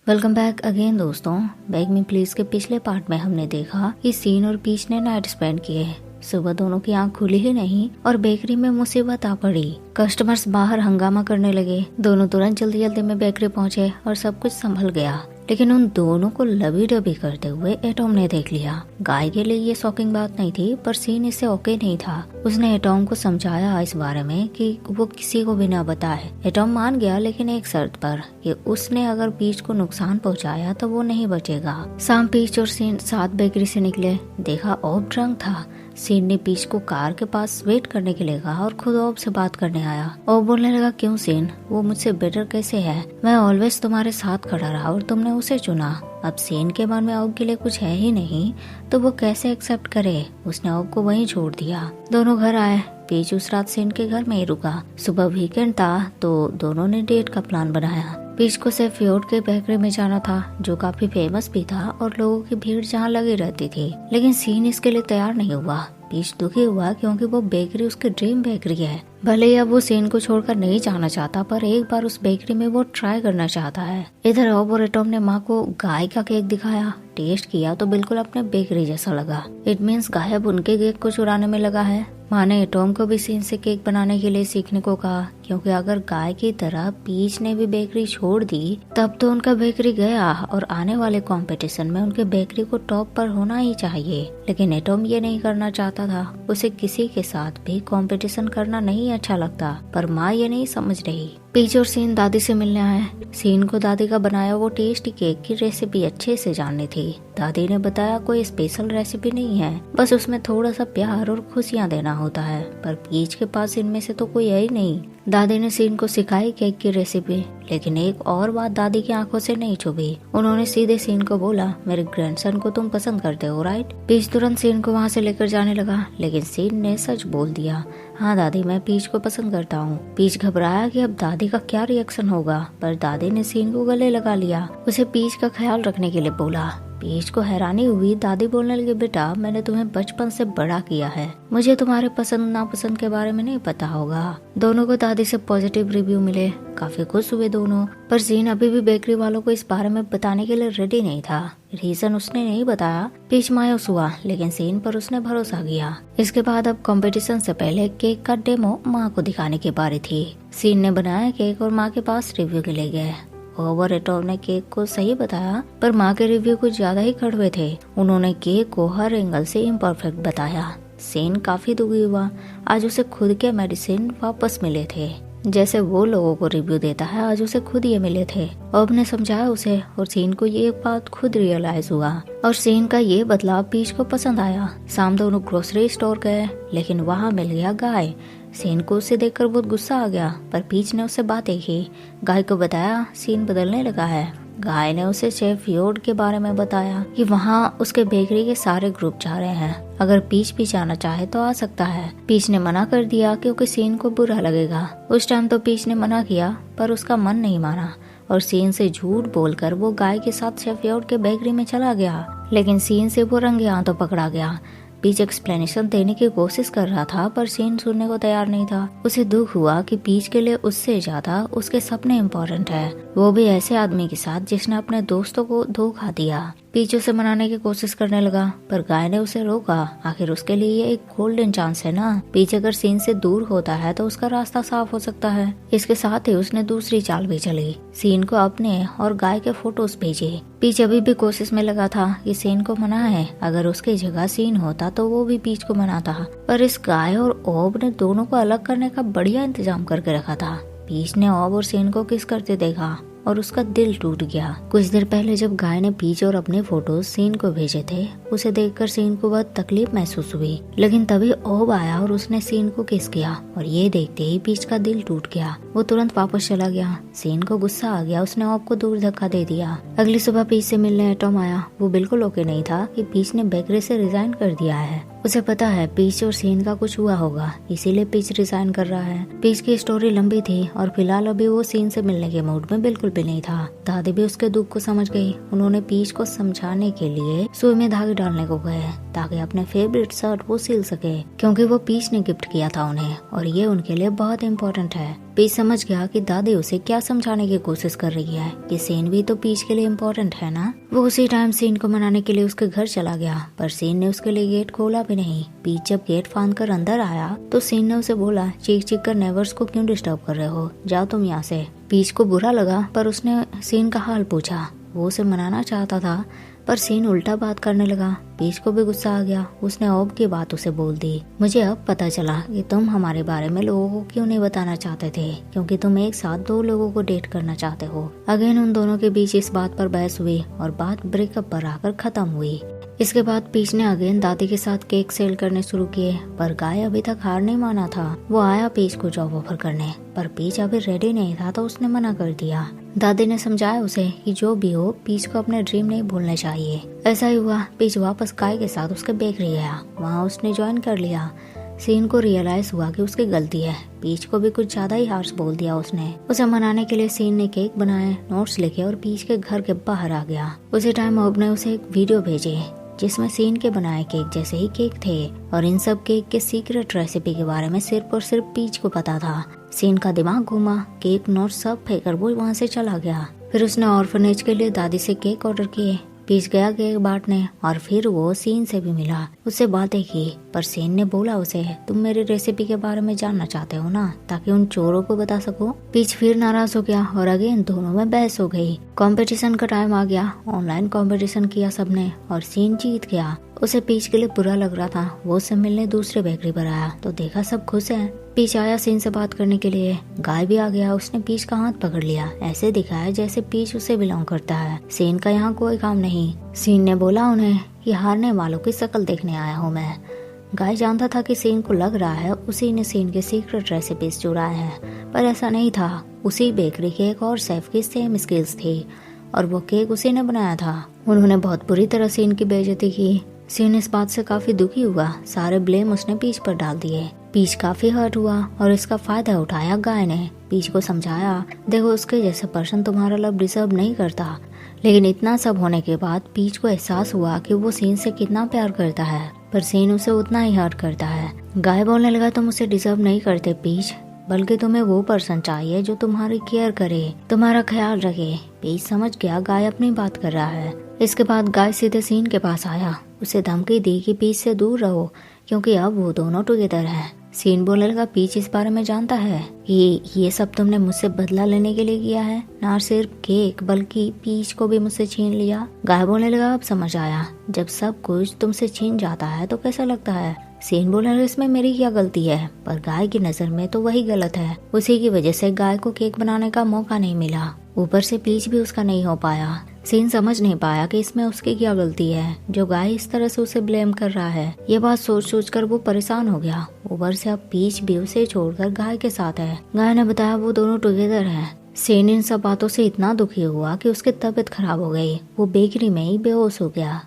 Welcome back again दोस्तों। Bag में please के पिछले पार्ट में हमने देखा कि सीन और पीच ने नाइट स्पेंड किए। सुबह दोनों की आंख खुली ही नहीं और बेकरी में मुसीबत आ पड़ी। कस्टमर्स बाहर हंगामा करने लगे। दोनों तुरंत जल्दी जल्दी में बेकरी पहुंचे और सब कुछ संभल गया। लेकिन उन दोनों को लबी डबी करते हुए एटॉम ने देख लिया। गाय के लिए ये शॉकिंग बात नहीं थी, पर सीन इससे ओके नहीं था। उसने एटॉम को समझाया इस बारे में कि वो किसी को भी न बताए। एटॉम मान गया, लेकिन एक शर्त पर कि उसने अगर पीच को नुकसान पहुंचाया तो वो नहीं बचेगा। शाम पीच और सीन साथ बेकरी से निकले। देखा ऑब ड्रंक था। सीन ने पीच को कार के पास वेट करने के लिए कहा और खुद ऑब से बात करने आया। ऑब बोलने लगा, क्यों सीन, वो मुझसे बेटर कैसे है? मैं ऑलवेज तुम्हारे साथ खड़ा रहा और तुमने उसे चुना। अब सीन के मन में ऑब के लिए कुछ है ही नहीं तो वो कैसे एक्सेप्ट करे? उसने ऑब को वहीं छोड़ दिया। दोनों घर आए। पीच उस रात सीन के घर में ही रुका। सुबह वीकेंड था तो दोनों ने डेट का प्लान बनाया। पीच को सिर्फ फ्योर्ड के बेकरी में जाना था, जो काफी फेमस भी था और लोगों की भीड़ जहाँ लगी रहती थी। लेकिन सीन इसके लिए तैयार नहीं हुआ। पीच दुखी हुआ क्योंकि वो बेकरी उसकी ड्रीम बेकरी है। भले ही अब वो सीन को छोड़कर नहीं जाना चाहता, पर एक बार उस बेकरी में वो ट्राई करना चाहता है। इधर ऑब और एटॉम ने माँ को गाय का केक दिखाया। टेस्ट किया तो बिल्कुल अपने बेकरी जैसा लगा। इट मीन्स गायब उनके केक को चुराने में लगा है। माँ ने एटॉम को भी सीन से केक बनाने के लिए सीखने को कहा, क्योंकि अगर गाय की तरह पीच ने भी बेकरी छोड़ दी तब तो उनका बेकरी गया और आने वाले कंपटीशन में उनके बेकरी को टॉप पर होना ही चाहिए। लेकिन एटॉम ये नहीं करना चाहता था। उसे किसी के साथ भी कंपटीशन करना नहीं अच्छा लगता, पर माँ ये नहीं समझ रही। पीच और सीन दादी से मिलने आए। सीन को दादी का बनाया वो टेस्टी केक की रेसिपी अच्छे से जाननी थी। दादी ने बताया कोई स्पेशल रेसिपी नहीं है, बस उसमें थोड़ा सा प्यार और खुशियाँ देना होता है। पर पीच के पास इनमें से तो कोई है ही नहीं। दादी ने सीन को सिखाई केक की रेसिपी, लेकिन एक और बात दादी की आंखों से नहीं छुपी। उन्होंने सीधे सीन को बोला, मेरे ग्रैंडसन को तुम पसंद करते हो राइट? पीच तुरंत सीन को वहाँ से लेकर जाने लगा, लेकिन सीन ने सच बोल दिया, हाँ दादी, मैं पीच को पसंद करता हूँ। पीच घबराया कि अब दादी का क्या रिएक्शन होगा, पर दादी ने सीन को गले लगा लिया। उसे पीच का ख्याल रखने के लिए बोला। पीच को हैरानी हुई। दादी बोलने लगी, बेटा मैंने तुम्हें बचपन से बड़ा किया है, मुझे तुम्हारे पसंद नापसंद के बारे में नहीं पता होगा। दोनों को दादी से पॉजिटिव रिव्यू मिले। काफी खुश हुए दोनों, पर सीन अभी भी बेकरी वालों को इस बारे में बताने के लिए रेडी नहीं था। रीजन उसने नहीं बताया। पीच मायूस हुआ, लेकिन सीन पर उसने भरोसा किया। इसके बाद अब कंपटीशन से पहले केक का डेमो माँ को दिखाने की बारी थी। सीन ने बनाया केक और माँ के पास रिव्यू के लिए गए। ओवर एटॉम ने केक को सही बताया, पर माँ के रिव्यू कुछ ज्यादा ही कड़वे थे। उन्होंने केक को हर एंगल से इम्परफेक्ट बताया। सीन काफी दुखी हुआ। आज उसे खुद के मेडिसिन वापस मिले थे। जैसे वो लोगों को रिव्यू देता है, आज उसे खुद ये मिले थे। ऑब ने समझाया उसे और सीन को ये बात खुद रियलाइज हुआ और सीन का ये बदलाव पीच को पसंद आया। शाम दोनों ग्रोसरी स्टोर गए, लेकिन वहाँ मिल गया गाय। सीन को उसे देखकर बहुत गुस्सा आ गया, पर पीच ने उससे बातें की। गाय को बताया सीन बदलने लगा है। गाय ने उसे शेफ फ्योर्ड के बारे में बताया कि वहाँ उसके बेकरी के सारे ग्रुप जा रहे हैं। अगर पीच भी जाना चाहे तो आ सकता है। पीच ने मना कर दिया क्योंकि सीन को बुरा लगेगा। उस टाइम तो पीच ने मना किया, पर उसका मन नहीं माना और सीन से झूठ बोलकर वो गाय के साथ शेफ फ्योर्ड के बेकरी में चला गया। लेकिन सीन से वो रंगे हाथों पकड़ा गया। पीच एक्सप्लेनेशन देने की कोशिश कर रहा था, पर सीन सुनने को तैयार नहीं था। उसे दुख हुआ कि पीच के लिए उससे ज्यादा उसके सपने इम्पोर्टेंट है, वो भी ऐसे आदमी के साथ जिसने अपने दोस्तों को धोखा दिया। पीच उसे मनाने की कोशिश करने लगा, पर गाय ने उसे रोका। आखिर उसके लिए ये एक गोल्डन चांस है ना। पीच अगर सीन से दूर होता है तो उसका रास्ता साफ हो सकता है। इसके साथ ही उसने दूसरी चाल भी चली। सीन को अपने और गाय के फोटोज भेजे। पीच अभी भी कोशिश में लगा था कि सीन को मनाए। अगर उसकी जगह सीन होता तो वो भी पीच को मनाता, पर इस गाय और ऑब ने दोनों को अलग करने का बढ़िया इंतजाम करके रखा था। पीच ने ऑब और सीन को किस करते देखा और उसका दिल टूट गया। कुछ देर पहले जब गाय ने पीच और अपने फोटोज सीन को भेजे थे, उसे देखकर सीन को बहुत तकलीफ महसूस हुई। लेकिन तभी ऑब आया और उसने सीन को किस किया और ये देखते ही पीच का दिल टूट गया। वो तुरंत वापस चला गया। सीन को गुस्सा आ गया। उसने ऑब को दूर धक्का दे दिया। अगली सुबह पीच से मिलने एटॉम आया। वो बिल्कुल ओके नहीं था कि पीच ने बेकरी से रिजाइन कर दिया है। उसे पता है पीच और सीन का कुछ हुआ होगा, इसीलिए पीच रिजाइन कर रहा है। पीच की स्टोरी लंबी थी और फिलहाल अभी वो सीन से मिलने के मूड में बिल्कुल भी नहीं था। दादी भी उसके दुख को समझ गई। उन्होंने पीच को समझाने के लिए सुई में धागे डालने को गए ताकि अपने फेवरेट शर्ट वो सिल सके, क्योंकि वो पीच ने गिफ्ट किया था उन्हें और ये उनके लिए बहुत इम्पोर्टेंट है। पीच समझ गया कि दादी उसे क्या समझाने की कोशिश कर रही है कि सीन भी तो पीच के लिए इम्पोर्टेंट है ना। वो उसी टाइम सीन को मनाने के लिए उसके घर चला गया, पर सीन ने उसके लिए गेट खोला भी नहीं। पीच जब गेट फांद कर अंदर आया तो सीन ने उसे बोला, चीख चीख कर नेबर्स को क्यों डिस्टर्ब कर रहे हो, जाओ तुम यहाँ से। पीच को बुरा लगा, पर उसने सीन का हाल पूछा। वो उसे मनाना चाहता था, पर सीन उल्टा बात करने लगा। पीच को भी गुस्सा आ गया। उसने अब की बात उसे बोल दी, मुझे अब पता चला कि तुम हमारे बारे में लोगों को क्यों नहीं बताना चाहते थे, क्योंकि तुम एक साथ 2 लोगों को डेट करना चाहते हो। अगेन उन दोनों के बीच इस बात पर बहस हुई और बात ब्रेकअप पर आकर खत्म हुई। इसके बाद पीच ने अगेन दादी के साथ केक सेल करने शुरू किए, पर गाय अभी तक हार नहीं माना था। वो आया पीच को जॉब ऑफर करने, पर पीच अभी रेडी नहीं था तो उसने मना कर दिया। दादी ने समझाया उसे कि जो भी हो पीच को अपने ड्रीम नहीं भूलने चाहिए। ऐसा ही हुआ। पीच वापस गाय के साथ उसके बेकरी गया, वहाँ उसने ज्वाइन कर लिया। सीन को रियलाइज हुआ कि उसकी गलती है। पीच को भी कुछ ज्यादा ही हार्श बोल दिया उसने। उसे मनाने के लिए सीन ने केक बनाए, नोट्स लिखे और पीच के घर के बाहर आ गया। उसी टाइम ऑब ने उसे एक वीडियो भेजे जिसमें सीन के बनाए केक जैसे ही केक थे, और इन सब केक के सीक्रेट रेसिपी के बारे में सिर्फ और सिर्फ पीच को पता था। सीन का दिमाग घूमा, केक नोट सब फेंकर वो वहाँ से चला गया। फिर उसने ऑर्फनेज के लिए दादी से केक ऑर्डर किए। पीच गया केक बांटने और फिर वो सीन से भी मिला, उससे बातें की। पर सीन ने बोला उसे, तुम मेरी रेसिपी के बारे में जानना चाहते हो ना, ताकि उन चोरों को बता सको। पीच फिर नाराज हो गया और अगेन दोनों में बहस हो गई। कंपटीशन का टाइम आ गया। ऑनलाइन कंपटीशन किया सबने और सीन जीत गया। उसे पीच के लिए बुरा लग रहा था। वो उससे मिलने दूसरे बेकरी पर आया तो देखा सब खुश हैं। पीच आया सीन से बात करने के लिए। गाय भी आ गया। उसने पीच का हाथ पकड़ लिया, ऐसे दिखाया जैसे पीच उसे बिलोंग करता है। सीन का यहाँ कोई काम नहीं। सीन ने बोला उन्हें कि हारने वालों की शक्ल देखने आया हूँ मैं। गाय जानता था कि सीन को लग रहा है उसी ने सीन के सीक्रेट रेसिपीज चुराए हैं, पर ऐसा नहीं था। उसी बेकरी के एक और शेफ की सेम स्किल्स थी और वो केक उसी ने बनाया था। उन्होंने बहुत बुरी तरह सीन की बेइज्जती की। सीन इस बात से काफी दुखी हुआ। सारे ब्लेम उसने पीच पर डाल दिए। पीच काफी हर्ट हुआ और इसका फायदा उठाया गाय ने। पीच को समझाया, देखो उसके जैसे पर्सन तुम्हारा लव डिजर्व नहीं करता। लेकिन इतना सब होने के बाद पीच को एहसास हुआ कि वो सीन से कितना प्यार करता है, पर सीन उसे उतना ही हर्ट करता है। गाय बोलने लगा, तुम उसे डिजर्व नहीं करते पीच, बल्कि तुम्हें वो पर्सन चाहिए जो तुम्हारी केयर करे, तुम्हारा ख्याल रखे। पीच समझ गया गाय अपनी बात कर रहा है। इसके बाद गाय सीधे सीन के पास आया। उसे धमकी दी कि पीच से दूर रहो, क्योंकि अब वो दोनों टुगेदर हैं। सीन बोलने लगा, पीच इस बारे में जानता है कि ये सब तुमने मुझसे बदला लेने के लिए किया है, ना सिर्फ केक बल्कि पीच को भी मुझसे छीन लिया। गाय बोलने लगा, अब समझ आया, जब सब कुछ तुमसे छीन जाता है तो कैसा लगता है। सीन बोलने लगा, इसमें मेरी क्या गलती है, पर गाय की नजर में तो वही गलत है। उसी की वजह से गाय को केक बनाने का मौका नहीं मिला, ऊपर से पीच भी उसका नहीं हो पाया। सीन समझ नहीं पाया कि इसमें उसकी क्या गलती है जो गाय इस तरह से उसे ब्लेम कर रहा है। ये बात सोच सोच कर वो परेशान हो गया। ऊपर से अब पीच भी उसे छोड़कर गाय के साथ है। गाय ने बताया वो दोनों टुगेदर हैं। सीन इन सब बातों से इतना दुखी हुआ कि उसकी तबीयत खराब हो गई। वो बेकरी में ही बेहोश हो गया।